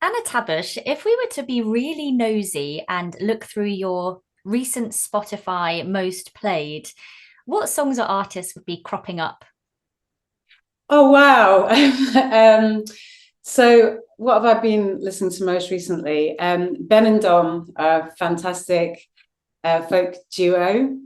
Anna Tabbush, if we were to be really nosy and look through your recent Spotify most played, what songs or artists would be cropping up? Oh wow. So what have I been listening to most recently? Ben and Dom, a fantastic folk duo.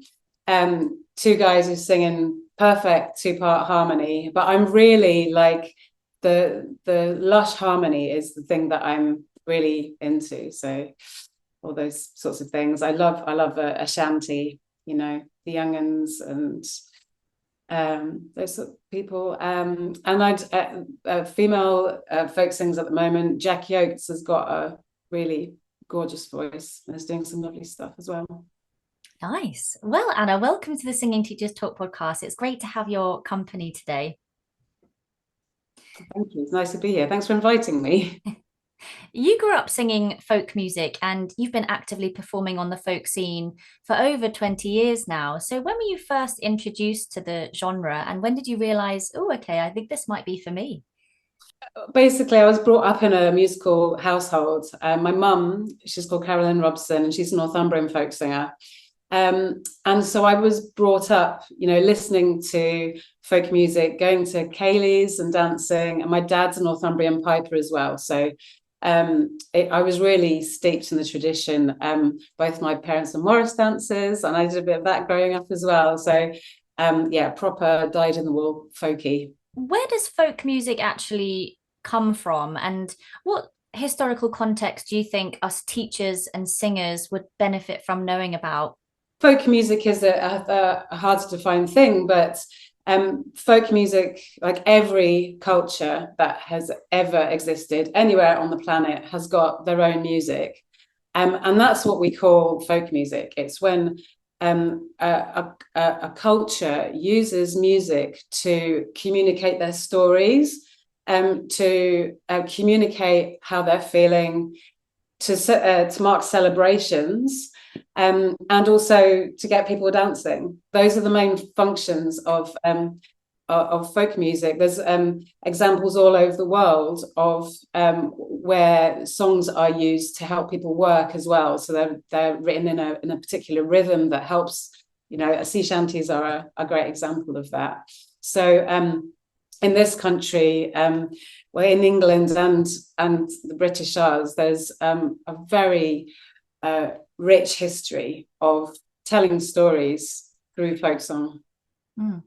Two guys who sing in perfect two-part harmony. But I'm really like the lush harmony is the thing that I'm really into. So all those sorts of things. I love a shanty, the young'uns and those sort of people. And female folk singers at the moment. Jackie Oates has got a really gorgeous voice and is doing some lovely stuff as well. Nice. Well, Anna, welcome to the Singing Teachers Talk podcast. It's great to have your company today. Thank you. It's nice to be here. Thanks for inviting me. You grew up singing folk music and you've been actively performing on the folk scene for over 20 years now. So, when were you first introduced to the genre and when did you realize, oh, okay, I think this might be for me? Basically, I was brought up in a musical household. My mum, she's called Carolyn Robson, and she's a Northumbrian folk singer. And so I was brought up, listening to folk music, going to ceilidhs and dancing. And my dad's a Northumbrian piper as well. So I was really steeped in the tradition. Both my parents are Morris dancers, and I did a bit of that growing up as well. So yeah, proper dyed in the wool folky. Where does folk music actually come from? And what historical context do you think us teachers and singers would benefit from knowing about? Folk music is a hard to define thing, but folk music, like every culture that has ever existed anywhere on the planet, has got their own music. And that's what we call folk music. It's when a culture uses music to communicate their stories, to communicate how they're feeling, to mark celebrations, and also to get people dancing. Those are the main functions of folk music. There's examples all over the world of where songs are used to help people work as well. So they're written in a particular rhythm that helps. Sea shanties are a great example of that. So in this country, well, in England and the British Isles, there's a very rich history of telling stories through folk song. Mm.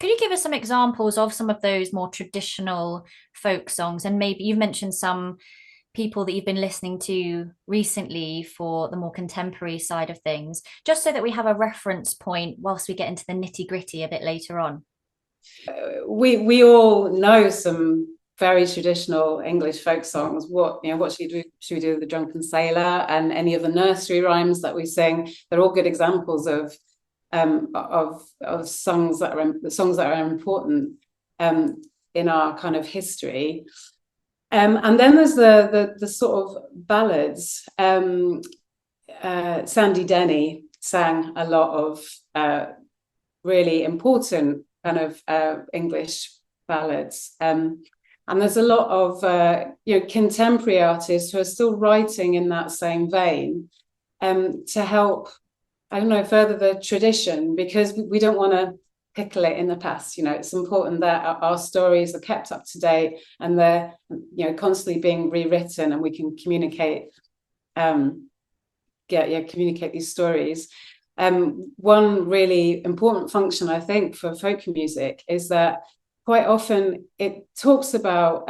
Could you give us some examples of some of those more traditional folk songs? And maybe you've mentioned some people that you've been listening to recently for the more contemporary side of things, just so that we have a reference point whilst we get into the nitty gritty a bit later on. We all know some very traditional English folk songs. What should we do with the Drunken Sailor and any of the nursery rhymes that we sing? They're all good examples of songs that are important in our kind of history. And then there's the sort of ballads. Sandy Denny sang a lot of really important kind of English ballads. And there's a lot of contemporary artists who are still writing in that same vein to help, I don't know, further the tradition, because we don't want to pickle it in the past. It's important that our stories are kept up to date and they're constantly being rewritten, and we can communicate communicate these stories. One really important function, I think, for folk music is that quite often it talks about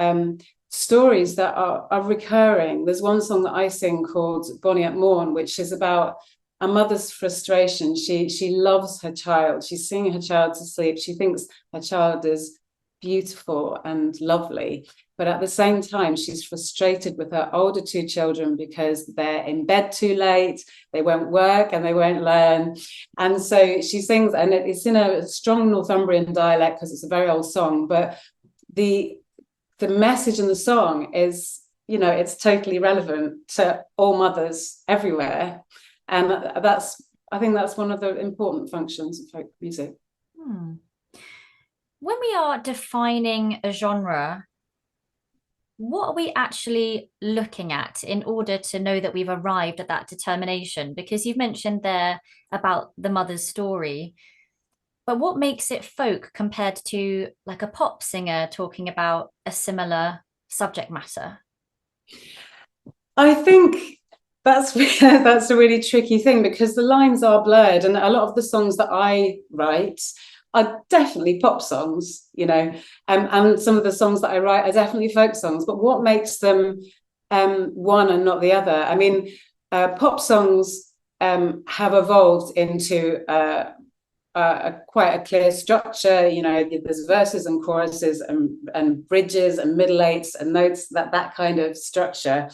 stories that are recurring. There's one song that I sing called Bonnie at Morn, which is about a mother's frustration. She loves her child. She's singing her child to sleep. She thinks her child is beautiful and lovely. But at the same time, she's frustrated with her older two children because they're in bed too late, they won't work and they won't learn. And so she sings, and it's in a strong Northumbrian dialect because it's a very old song, but the message in the song is, it's totally relevant to all mothers everywhere. And I think that's one of the important functions of folk music. Hmm. When we are defining a genre, what are we actually looking at in order to know that we've arrived at that determination? Because you've mentioned there about the mother's story, but what makes it folk compared to like a pop singer talking about a similar subject matter? I think that's that's a really tricky thing because the lines are blurred, and a lot of the songs that I write are definitely pop songs, and some of the songs that I write are definitely folk songs. But what makes them one and not the other? I mean, pop songs have evolved into quite a clear structure. There's verses and choruses and bridges and middle eights and notes, that kind of structure.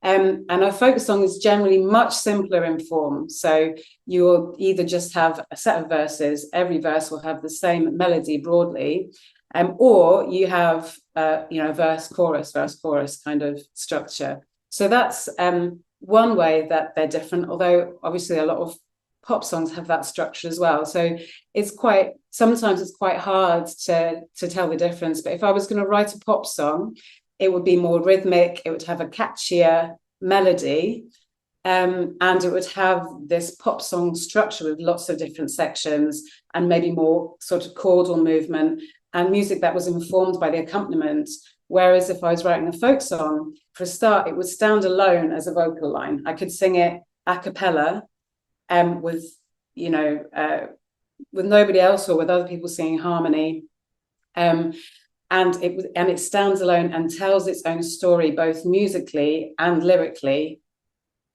And a folk song is generally much simpler in form. So you'll either just have a set of verses, every verse will have the same melody broadly, or you have verse, chorus kind of structure. So that's one way that they're different, although obviously a lot of pop songs have that structure as well. So sometimes it's quite hard to tell the difference. But if I was going to write a pop song, it would be more rhythmic, it would have a catchier melody, and it would have this pop song structure with lots of different sections and maybe more sort of chordal movement and music that was informed by the accompaniment. Whereas if I was writing a folk song, for a start, it would stand alone as a vocal line. I could sing it a cappella, with nobody else or with other people singing harmony. And it stands alone and tells its own story, both musically and lyrically,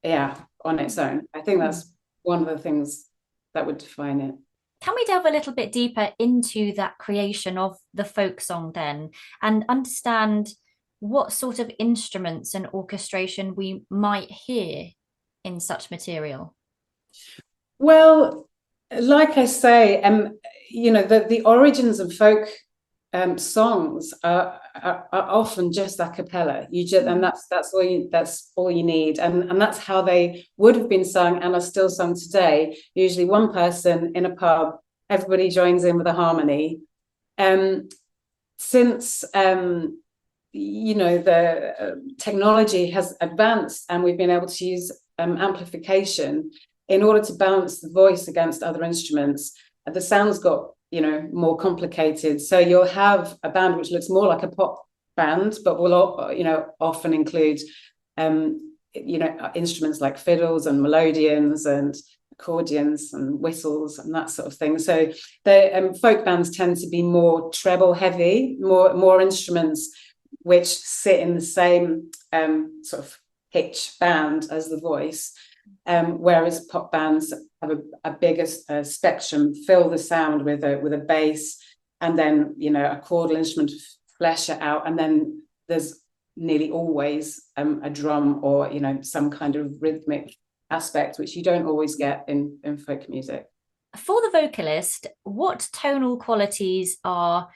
on its own. I think that's one of the things that would define it. Can we delve a little bit deeper into that creation of the folk song then and understand what sort of instruments and orchestration we might hear in such material? Well, like I say, the origins of folk songs are often just a cappella. And that's all you need, and that's how they would have been sung and are still sung today. Usually, one person in a pub, everybody joins in with a harmony. Since the technology has advanced and we've been able to use amplification in order to balance the voice against other instruments, the sounds got more complicated. So you'll have a band which looks more like a pop band, but will often include instruments like fiddles and melodeons and accordions and whistles and that sort of thing. So the folk bands tend to be more treble heavy, more instruments which sit in the same sort of pitch band as the voice. Whereas pop bands have a bigger spectrum, fill the sound with a bass, and then a chordal instrument to flesh it out, and then there's nearly always a drum or some kind of rhythmic aspect, which you don't always get in folk music. For the vocalist, what tonal qualities are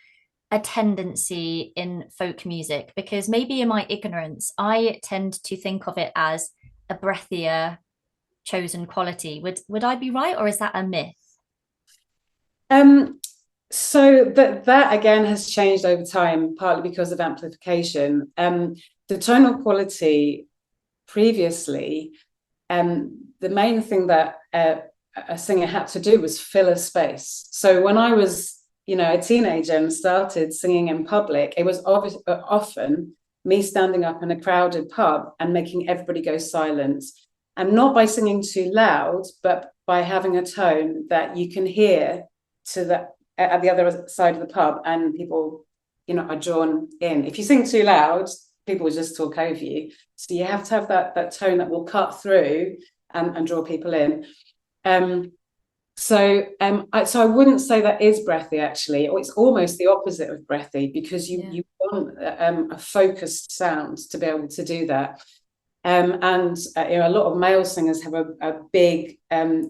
a tendency in folk music? Because maybe in my ignorance, I tend to think of it as a breathier chosen quality. Would I be right, or is that a myth? So that again has changed over time, partly because of amplification. The tonal quality previously, the main thing that a singer had to do was fill a space. So when I was a teenager and started singing in public, it was often me standing up in a crowded pub and making everybody go silent. And not by singing too loud, but by having a tone that you can hear at the other side of the pub, and people, are drawn in. If you sing too loud, people will just talk over you. So you have to have that tone that will cut through and draw people in. So I wouldn't say that is breathy, actually, or it's almost the opposite of breathy, because you want a focused sound to be able to do that. And a lot of male singers have a big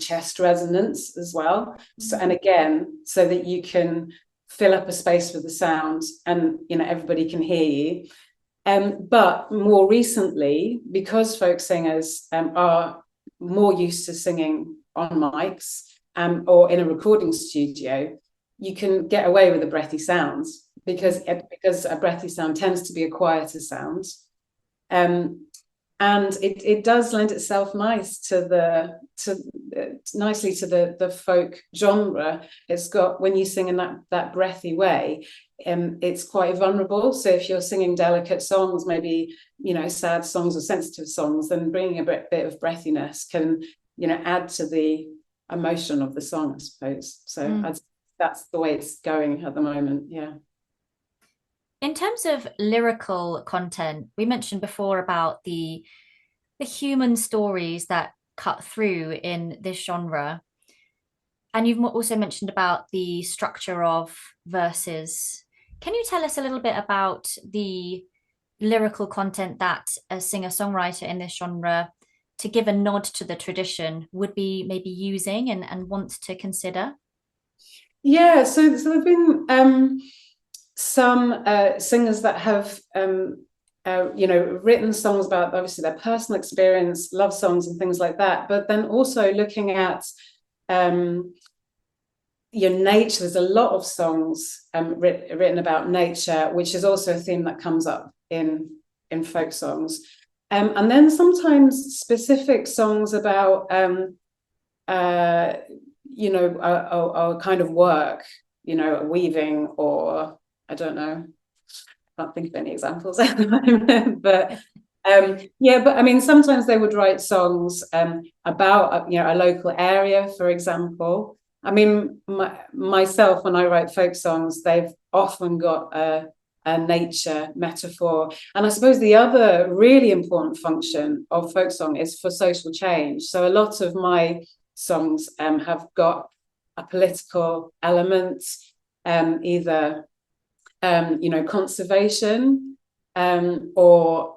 chest resonance as well. So, and again, so that you can fill up a space with the sound, and everybody can hear you. But more recently, because folk singers are more used to singing on mics or in a recording studio, you can get away with the breathy sounds. because a breathy sound tends to be a quieter sound. And it does lend itself nicely to the folk genre. It's got, when you sing in that breathy way, it's quite vulnerable. So if you're singing delicate songs, maybe, you know, sad songs or sensitive songs, then bringing a bit of breathiness can, you know, add to the emotion of the song, I suppose. So that's the way it's going at the moment. Yeah. In terms of lyrical content, we mentioned before about the human stories that cut through in this genre. And you've also mentioned about the structure of verses. Can you tell us a little bit about the lyrical content that a singer-songwriter in this genre, to give a nod to the tradition, would be maybe using and want to consider? Yeah, so there have been some singers that have you know, written songs about obviously their personal experience, love songs and things like that, but then also looking at your nature. There's a lot of songs written about nature, which is also a theme that comes up in folk songs. And then sometimes specific songs about you know, a kind of work, you know, weaving, or I don't know, I can't think of any examples at the moment, but yeah, but I mean, sometimes they would write songs about, you know, a local area, for example. I mean, myself, when I write folk songs, they've often got a nature metaphor. And I suppose the other really important function of folk song is for social change. So a lot of my songs have got a political element, either you know, conservation, or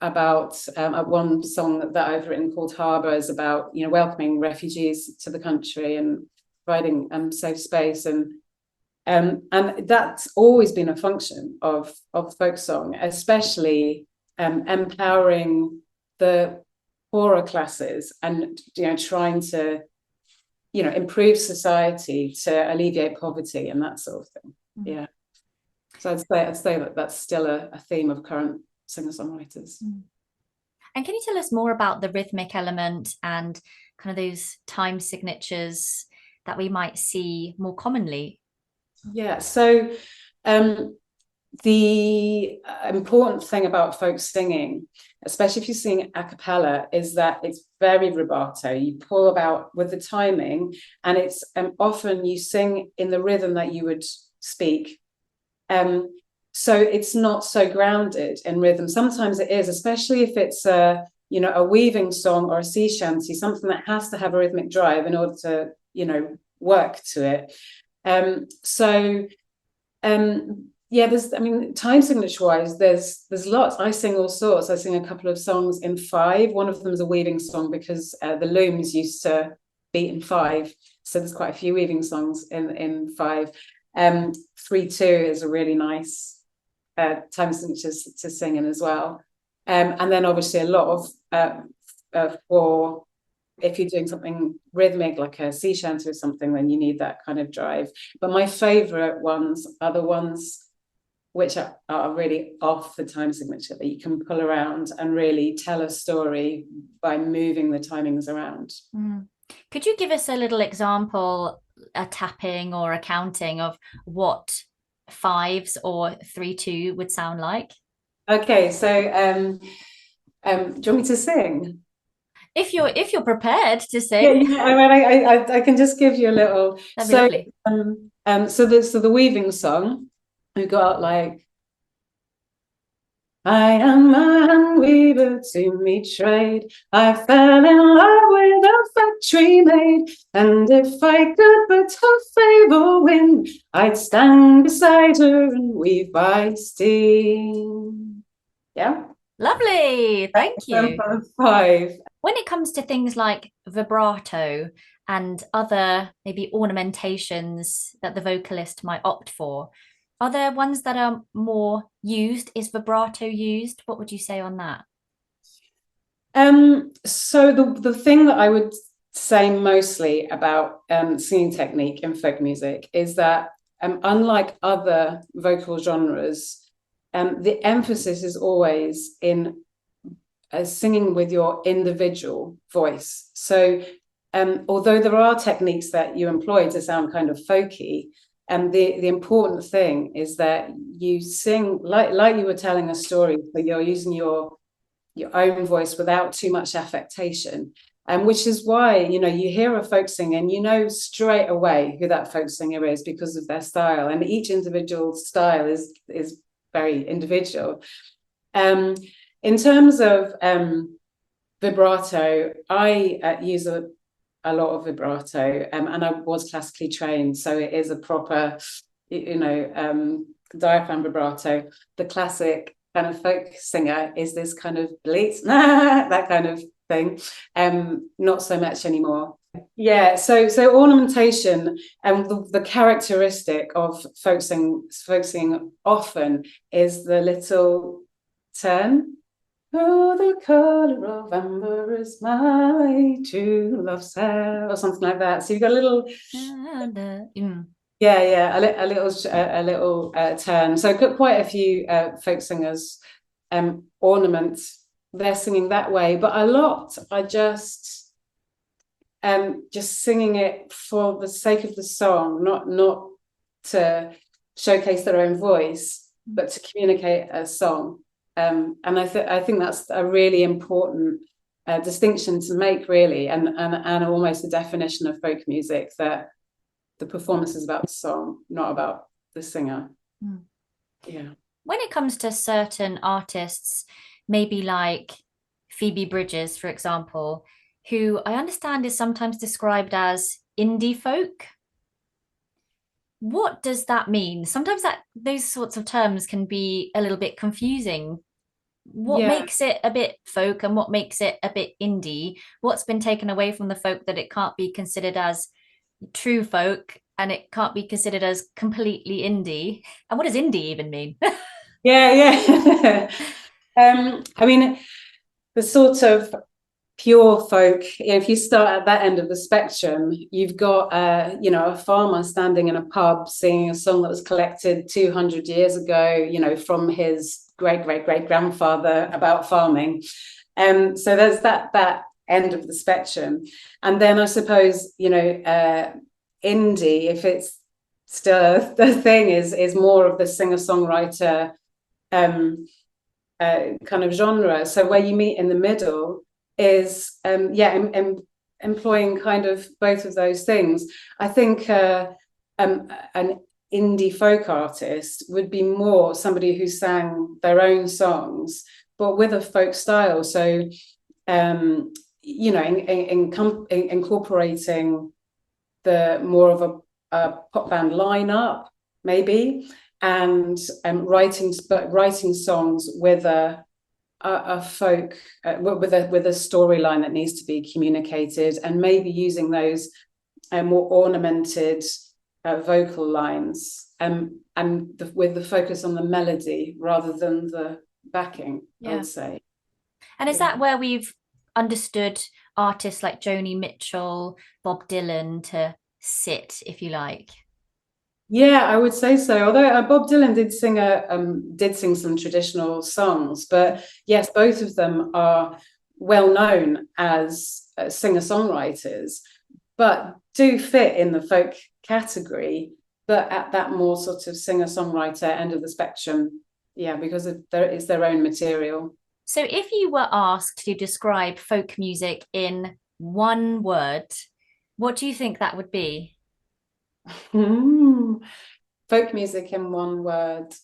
about one song that I've written called Harbour is about, you know, welcoming refugees to the country and providing safe space, and that's always been a function of folk song, especially empowering the poorer classes, and, you know, trying to, you know, improve society to alleviate poverty and that sort of thing. Yeah. So I'd say that that's still a theme of current singer-songwriters. And can you tell us more about the rhythmic element and kind of those time signatures that we might see more commonly? Yeah, so the important thing about folk singing, especially if you sing a cappella, is that it's very rubato. You pull about with the timing, and it's often you sing in the rhythm that you would speak. So it's not so grounded in rhythm. Sometimes it is, especially if it's a, you know, a weaving song or a sea shanty, something that has to have a rhythmic drive in order to, you know, work to it. Yeah, there's, I mean, time signature wise, there's lots. I sing all sorts. I sing a couple of songs in 5. One of them is a weaving song because the looms used to beat in 5. So there's quite a few weaving songs in 5. 3/2 is a really nice time signature to sing in as well. And then obviously a lot of for if you're doing something rhythmic like a sea shanty or something, then you need that kind of drive. But my favorite ones are the ones which are really off the time signature, that you can pull around and really tell a story by moving the timings around. Could you give us a little example, a tapping or a counting of what 5s or 3/2 would sound like? Okay, so do you want me to sing? If you're prepared to Yeah, sing, I mean, I can just give you a little. that'd be lovely. So the weaving song, we got like, I am a hand weaver to me trade. I fell in love with a factory maid, and if I could but her favour win, I'd stand beside her and weave by steam. Yeah. Lovely. Thank you. 5. When it comes to things like vibrato and other maybe ornamentations that the vocalist might opt for, are there ones that are more used? Is vibrato used? What would you say on that? So the thing that I would say mostly about singing technique in folk music is that unlike other vocal genres, the emphasis is always in singing with your individual voice. So although there are techniques that you employ to sound kind of folky, the important thing is that you sing like you were telling a story, but you're using your own voice without too much affectation. Which is why, you hear a folk singer and you know straight away who that folk singer is because of their style. And each individual style is very individual. In terms of vibrato, I use a lot of vibrato, and I was classically trained, so it is a proper, diaphragm vibrato. The classic kind of folk singer is this kind of bleat, that kind of thing. Not so much anymore. Yeah, so ornamentation and the characteristic of folk singing often is the little turn. Oh, the color of amber is my true love's hair, or something like that. So you've got a little, a little turn. So quite a few folk singers ornament their singing that way, but a lot are just singing it for the sake of the song, not to showcase their own voice, but to communicate a song. And I think that's a really important distinction to make, really, and almost a definition of folk music, that the performance is about the song, not about the singer. Yeah. When it comes to certain artists, maybe like Phoebe Bridgers, for example, who I understand is sometimes described as indie folk. What does that mean? Sometimes those sorts of terms can be a little bit confusing. What makes it a bit folk and what makes it a bit indie? What's been taken away from the folk that it can't be considered as true folk and it can't be considered as completely indie? And what does indie even mean? Yeah. I mean, the sort of pure folk, if you start at that end of the spectrum, you've got a farmer standing in a pub singing a song that was collected 200 years ago, from his great grandfather about farming. So there's that end of the spectrum. And then I suppose, indie, if it's still the thing, is more of the singer-songwriter kind of genre. So where you meet in the middle is employing kind of both of those things. I think an indie folk artist would be more somebody who sang their own songs but with a folk style, so incorporating the more of a pop band lineup maybe, and writing songs with a folk with a storyline that needs to be communicated, and maybe using those more ornamented vocal lines, with the focus on the melody rather than the backing. I would say. And is that where we've understood artists like Joni Mitchell, Bob Dylan to sit, if you like? Yeah, I would say so. Although Bob Dylan did sing some traditional songs, but yes, both of them are well known as singer-songwriters, but do fit in the folk category, but at that more sort of singer-songwriter end of the spectrum. Yeah, because it's their own material. So if you were asked to describe folk music in one word, what do you think that would be? Folk music in one word.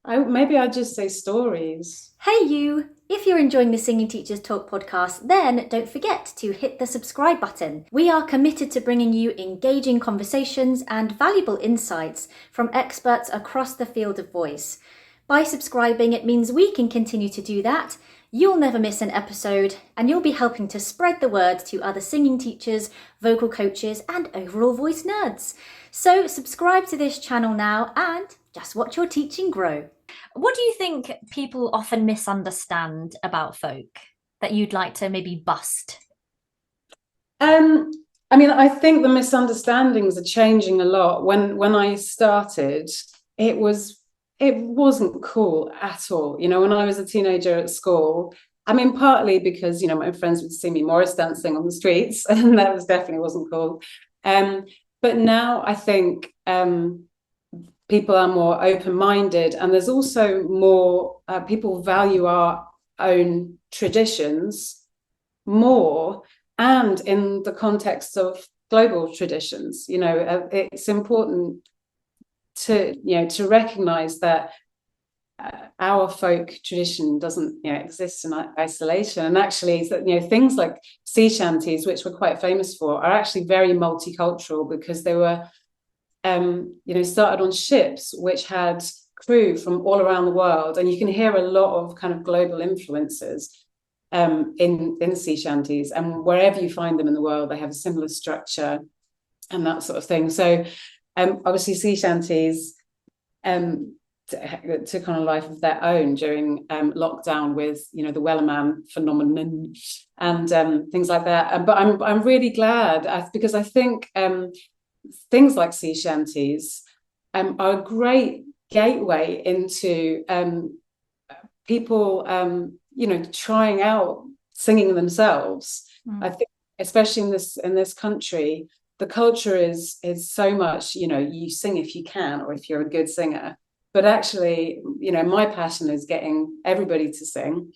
Maybe I'd just say stories. Hey you! If you're enjoying the Singing Teachers Talk podcast, then don't forget to hit the subscribe button. We are committed to bringing you engaging conversations and valuable insights from experts across the field of voice. By subscribing, it means we can continue to do that. You'll never miss an episode, and you'll be helping to spread the word to other singing teachers, vocal coaches, and overall voice nerds. So subscribe to this channel now and just watch your teaching grow. What do you think people often misunderstand about folk that you'd like to maybe bust? I I mean, I think the misunderstandings are changing a lot. When I started, it wasn't cool at all. You know, when I was a teenager at school, I mean, partly because, you know, my friends would see me Morris dancing on the streets, and that was definitely wasn't cool. But now I think people are more open-minded, and there's also more people value our own traditions more, and in the context of global traditions. You know, it's important to, you know, to recognize that our folk tradition doesn't, you know, exist in isolation, and actually, you know, things like sea shanties, which we're quite famous for, are actually very multicultural, because they were you know, started on ships which had crew from all around the world, and you can hear a lot of kind of global influences in sea shanties, and wherever you find them in the world, they have a similar structure and that sort of thing. So obviously sea shanties took on a life of their own during lockdown, with, you know, the Wellerman phenomenon and things like that. But I'm really glad, because I think things like sea shanties are a great gateway into people, you know, trying out singing themselves. I think, especially in this country, the culture is so much, you know, you sing if you can, or if you're a good singer. But actually, you know, my passion is getting everybody to sing,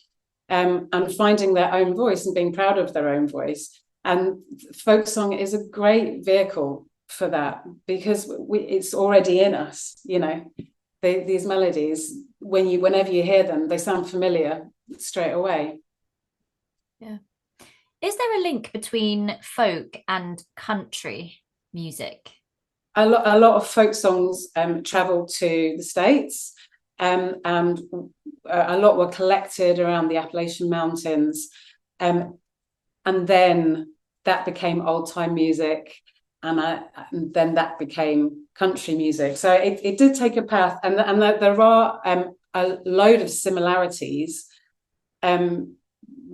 and finding their own voice and being proud of their own voice. And folk song is a great vehicle for that, because it's already in us. You know, these melodies, whenever you hear them, they sound familiar straight away. Yeah. Is there a link between folk and country music? A lot of folk songs travel to the States, and a lot were collected around the Appalachian Mountains, and then that became old time music, and then that became country music. So it did take a path, and there are a load of similarities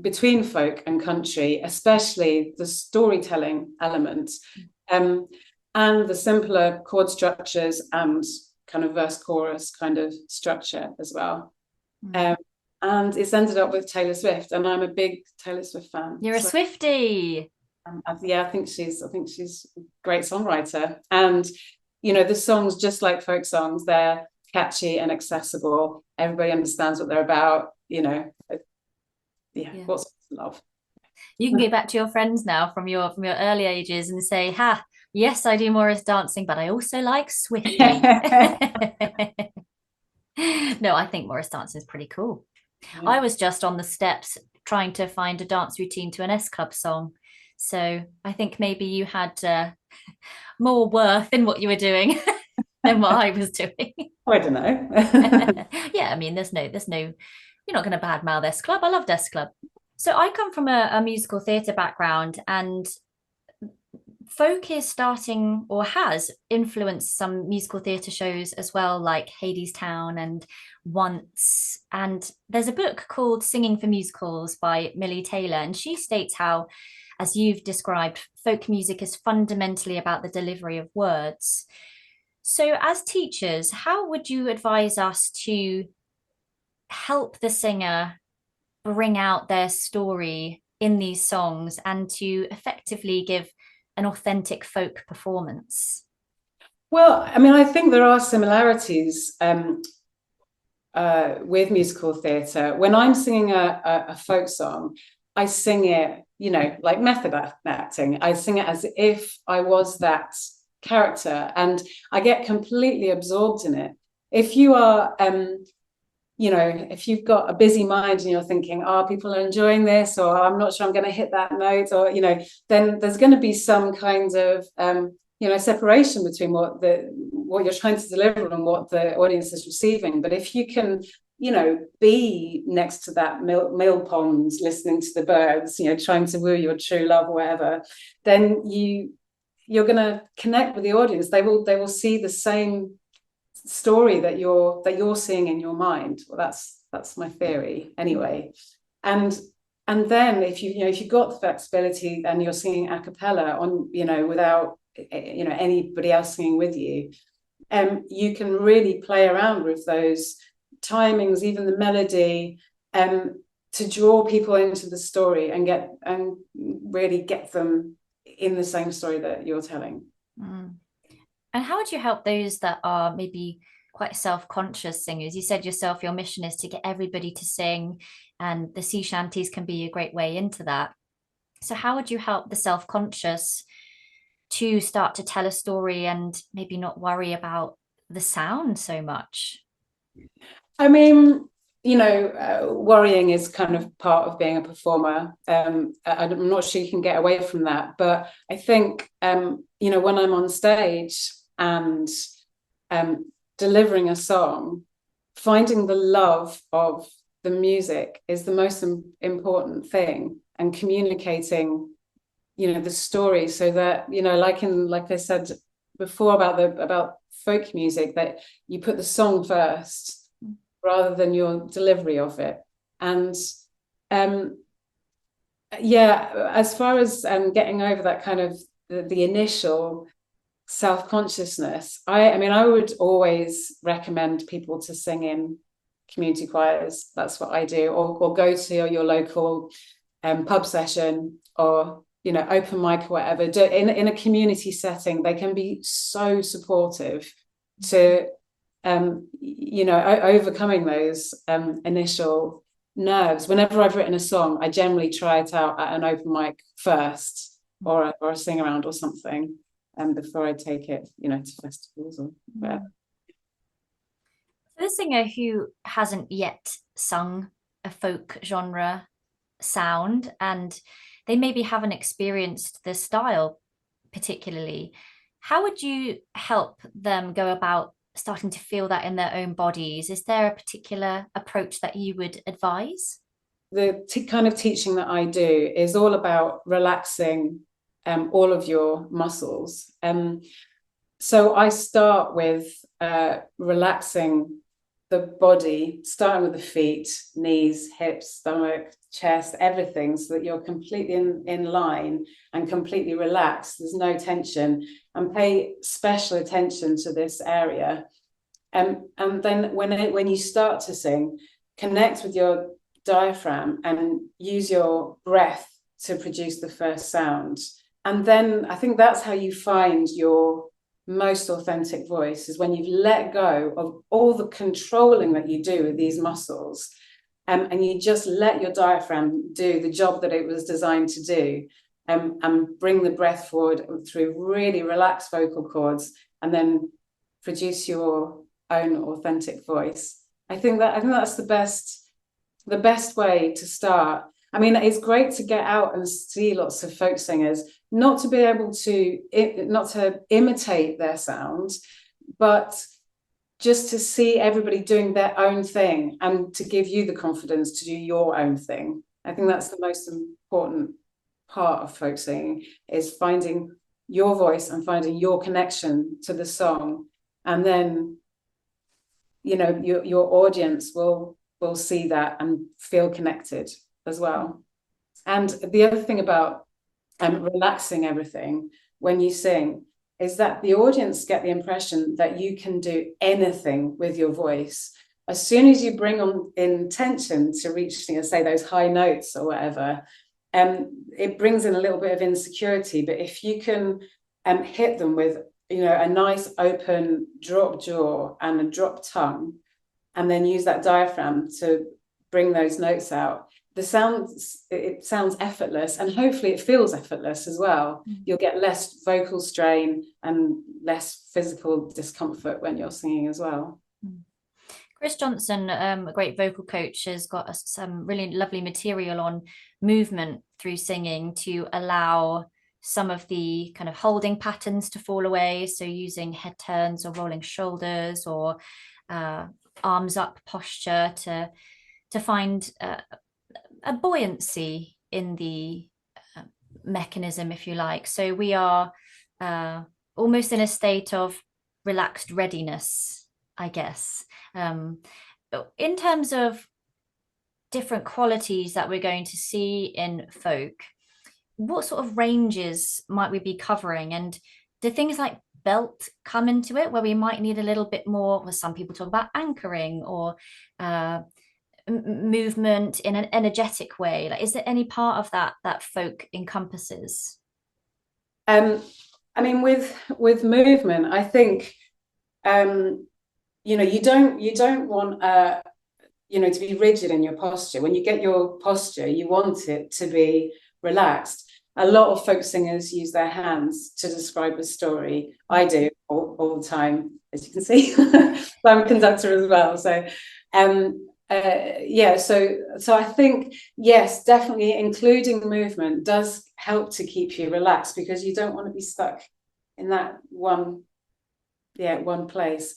between folk and country, especially the storytelling element, and the simpler chord structures and kind of verse chorus kind of structure as well. And it's ended up with Taylor Swift, and I'm a big Taylor Swift fan. You're a Swiftie. Yeah, I think she's a great songwriter, and, you know, the songs, just like folk songs, they're catchy and accessible. Everybody understands what they're about. You know, yeah. What's love? You can go back to your friends now from your early ages and say, "Ha, yes, I do Morris dancing, but I also like Swiftie." No, I think Morris dancing is pretty cool. Yeah. I was just on the steps trying to find a dance routine to an S Club song. So I think maybe you had more worth in what you were doing than what I was doing. I don't know. Yeah, I mean, there's no, you're not going to badmouth S Club. I love S Club. So I come from a musical theatre background, and folk is starting, or has influenced, some musical theatre shows as well, like Hadestown and Once. And there's a book called Singing for Musicals by Millie Taylor, and she states how, as you've described, folk music is fundamentally about the delivery of words. So as teachers, how would you advise us to help the singer bring out their story in these songs, and to effectively give an authentic folk performance? Well, I mean, I think there are similarities with musical theatre. When I'm singing a folk song, I sing it, you know, like method acting. I sing it as if I was that character, and I get completely absorbed in it. If you are you know, if you've got a busy mind and you're thinking, oh, people are enjoying this, or I'm not sure I'm going to hit that note, or, you know, then there's going to be some kind of you know, separation between what you're trying to deliver and what the audience is receiving. But if you can, you know, be next to that mill pond, listening to the birds, you know, trying to woo your true love or whatever, then you're going to connect with the audience. They will see the same story that you're seeing in your mind. Well, that's my theory anyway. And And then if you've got the flexibility and you're singing a cappella on, without anybody else singing with you, you can really play around with those timings, even the melody, to draw people into the story and really get them in the same story that you're telling. Mm. And how would you help those that are maybe quite self-conscious singers? You said yourself, your mission is to get everybody to sing, and the sea shanties can be a great way into that. So how would you help the self-conscious to start to tell a story and maybe not worry about the sound so much? I mean, worrying is kind of part of being a performer. I'm not sure you can get away from that, but I think, when I'm on stage and delivering a song, finding the love of the music is the most important thing, and communicating, the story, so that, like I said before about folk music, that you put the song first rather than your delivery of it. And yeah, as far as getting over that kind of the initial self-consciousness, I would always recommend people to sing in community choirs. That's what I do, or go to your local pub session, or open mic or whatever. In a community setting, they can be so supportive to overcoming those initial nerves. Whenever I've written a song, I generally try it out at an open mic first, or a sing around or something, before I take it, to festivals or whatever. For the singer who hasn't yet sung a folk genre sound, and they maybe haven't experienced the style particularly, how would you help them go about starting to feel that in their own bodies? Is there a particular approach that you would advise? The kind of teaching that I do is all about relaxing all of your muscles. So I start with relaxing the body, starting with the feet, knees, hips, stomach, chest, everything, so that you're completely in line and completely relaxed. There's no tension, and pay special attention to this area. And then when you start to sing, connect with your diaphragm and use your breath to produce the first sound. And then I think that's how you find your most authentic voice, is when you've let go of all the controlling that you do with these muscles, and you just let your diaphragm do the job that it was designed to do, and bring the breath forward through really relaxed vocal cords, and then produce your own authentic voice. I think that's the best way to start. I mean, it's great to get out and see lots of folk singers, not to be able to, not to imitate their sound, but just to see everybody doing their own thing, and to give you the confidence to do your own thing. I think that's the most important part of folk singing, is finding your voice and finding your connection to the song. And then, your audience will see that and feel connected as well. And the other thing about relaxing everything when you sing is that the audience get the impression that you can do anything with your voice. As soon as you bring on intention to reach, say, those high notes or whatever, it brings in a little bit of insecurity. But if you can hit them with a nice open drop jaw and a drop tongue, and then use that diaphragm to bring those notes out, it sounds effortless, and hopefully it feels effortless as well. You'll get less vocal strain and less physical discomfort when you're singing as well. Chris Johnson, a great vocal coach, has got some really lovely material on movement through singing to allow some of the kind of holding patterns to fall away. So using head turns or rolling shoulders, or arms up posture to find a buoyancy in the mechanism, if you like. So we are almost in a state of relaxed readiness, I guess. In terms of different qualities that we're going to see in folk, what sort of ranges might we be covering? And do things like belt come into it, where we might need a little bit more, well, some people talk about anchoring or uh, movement in an energetic way? Like, is there any part of that that folk encompasses? Um, I mean, with movement, I think you don't want to be rigid in your posture. When you get your posture, you want it to be relaxed. A lot of folk singers use their hands to describe a story. I do all the time, as you can see. I'm a conductor as well. So yeah, so I think, yes, definitely including movement does help to keep you relaxed, because you don't want to be stuck in that one place.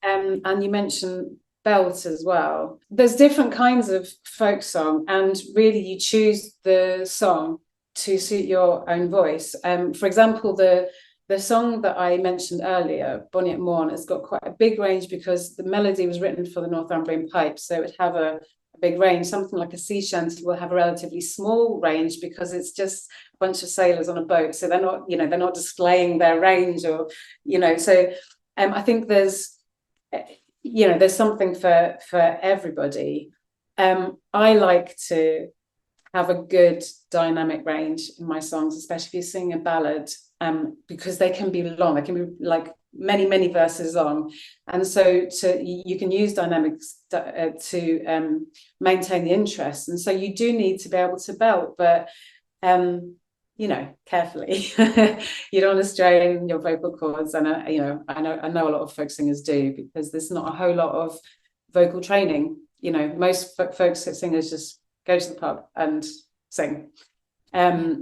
And you mentioned belt as well. There's different kinds of folk song, and really you choose the song to suit your own voice. For example, the song that I mentioned earlier, Bonnie at Morn, has got quite a big range because the melody was written for the Northumbrian pipe, so it would have a big range. Something like a sea shanty will have a relatively small range because it's just a bunch of sailors on a boat, so they're not displaying their range, or so I think there's something for everybody. I like to have a good dynamic range in my songs, especially if you sing a ballad, because they can be long. They can be like many verses long, and so you can use dynamics to maintain the interest. And so you do need to be able to belt, but carefully. You don't want to strain your vocal cords. And I know a lot of folk singers do, because there's not a whole lot of vocal training. Most folk singers just go to the pub and sing. But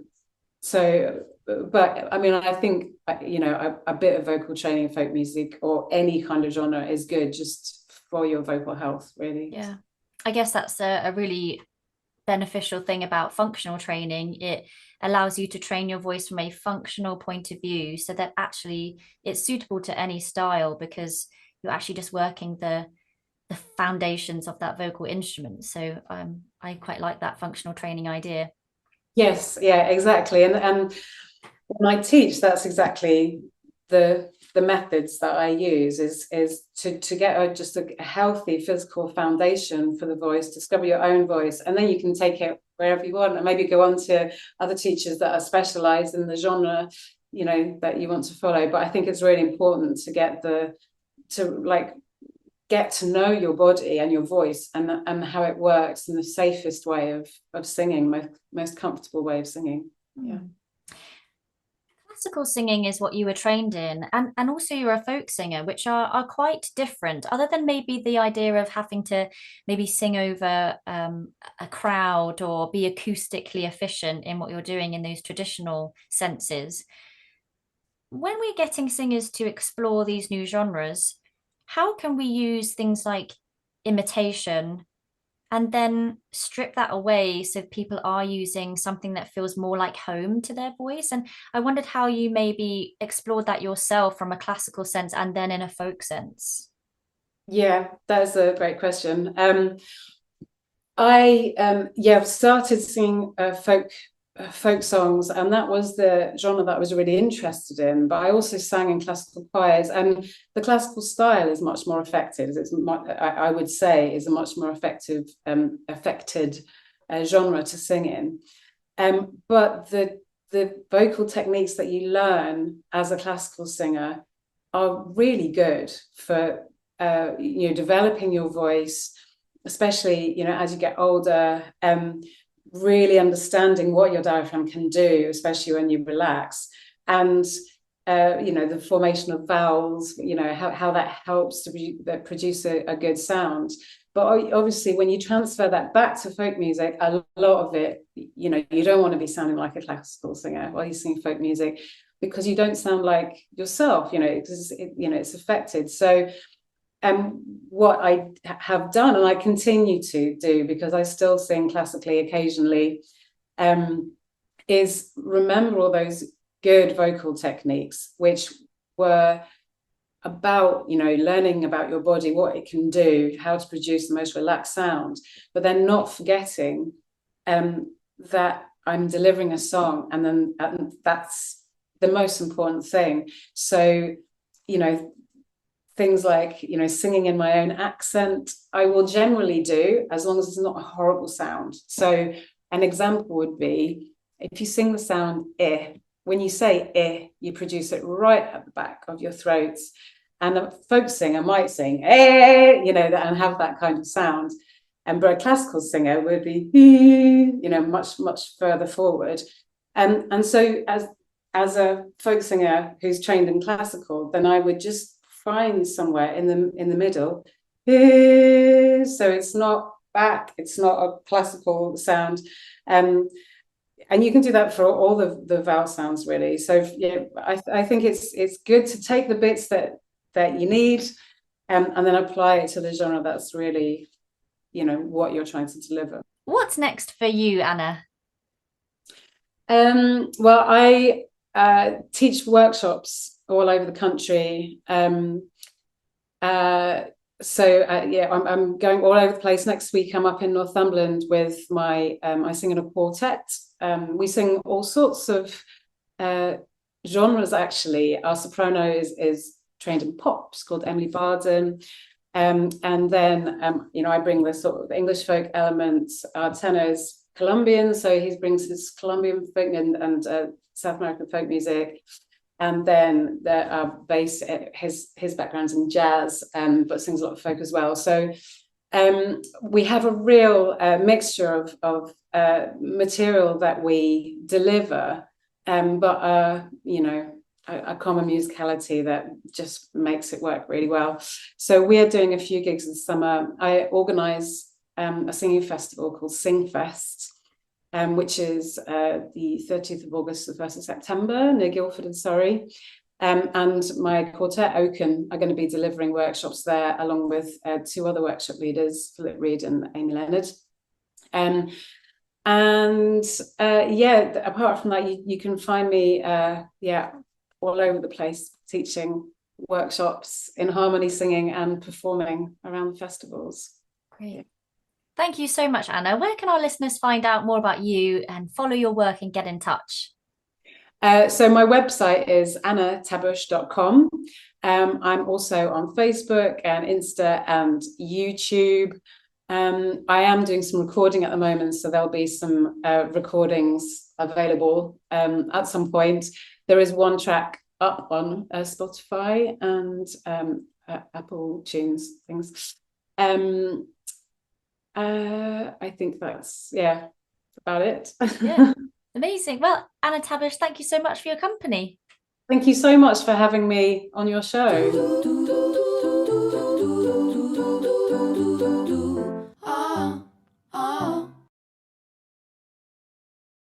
I mean, I think a bit of vocal training in folk music or any kind of genre is good, just for your vocal health, really. Yeah, I guess that's a really beneficial thing about functional training. It allows you to train your voice from a functional point of view, so that actually it's suitable to any style, because you're actually just working the foundations of that vocal instrument. So I quite like that functional training idea. Yes, yeah, exactly. And when I teach, that's exactly the methods that I use, is to get just a healthy physical foundation for the voice, discover your own voice, and then you can take it wherever you want, and maybe go on to other teachers that are specialized in the genre that you want to follow. But I think it's really important to get to know your body and your voice, and how it works, and the safest way of singing, most comfortable way of singing. Yeah. Classical singing is what you were trained in, and also you're a folk singer, which are quite different, other than maybe the idea of having to maybe sing over a crowd or be acoustically efficient in what you're doing in those traditional senses. When we're getting singers to explore these new genres, how can we use things like imitation and then strip that away so people are using something that feels more like home to their voice? And I wondered how you maybe explored that yourself from a classical sense and then in a folk sense. Yeah, that's a great question. I started singing folk songs, and that was the genre that I was really interested in. But I also sang in classical choirs, and the classical style is much more affected. I would say, is a much more affected genre to sing in. But the vocal techniques that you learn as a classical singer are really good for developing your voice, especially as you get older. Really understanding what your diaphragm can do, especially when you relax, and the formation of vowels, how that helps to produce a good sound. But obviously, when you transfer that back to folk music, a lot of it, you don't want to be sounding like a classical singer while you sing folk music, because you don't sound like yourself, because it's affected. So what I have done, and I continue to do, because I still sing classically occasionally, is remember all those good vocal techniques, which were about, learning about your body, what it can do, how to produce the most relaxed sound, but then not forgetting that I'm delivering a song, and that's the most important thing. So, things like, singing in my own accent, I will generally do, as long as it's not a horrible sound. So an example would be, if you sing the sound eh, when you say eh, you produce it right at the back of your throat. And a folk singer might sing eh, and have that kind of sound. But a classical singer would be, much, much further forward. And so as a folk singer who's trained in classical, then I would just find somewhere in the middle. So it's not back, it's not a classical sound. And you can do that for all the vowel sounds, really. So yeah, I think it's good to take the bits that you need, and then apply it to the genre that's really, what you're trying to deliver. What's next for you, Anna? Well, I teach workshops all over the country. I'm going all over the place. Next week, I'm up in Northumberland with my, I sing in a quartet. We sing all sorts of genres, actually. Our soprano is trained in pop. She's called Emily Barden. And then, I bring the sort of English folk elements. Our tenor is Colombian, so he brings his Colombian folk and South American folk music. And then the bass, his background's in jazz, but sings a lot of folk as well. So we have a real mixture of material that we deliver, but a common musicality that just makes it work really well. So we are doing a few gigs this summer. I organise a singing festival called Singfest, which is the 30th of August to the 1st of September near Guildford in Surrey. And my quartet, Oaken, are going to be delivering workshops there, along with two other workshop leaders, Philip Reed and Amy Leonard. Apart from that, you can find me, all over the place, teaching workshops in harmony singing and performing around the festivals. Great. Thank you so much, Anna. Where can our listeners find out more about you and follow your work and get in touch? So my website is annatabbush.com. I'm also on Facebook and Insta and YouTube. I am doing some recording at the moment, so there'll be some recordings available at some point. There is one track up on Spotify and Apple Tunes things. I think that's about it. Yeah, amazing. Well, Anna Tabbush, thank you so much for your company. Thank you so much for having me on your show. Ah, ah.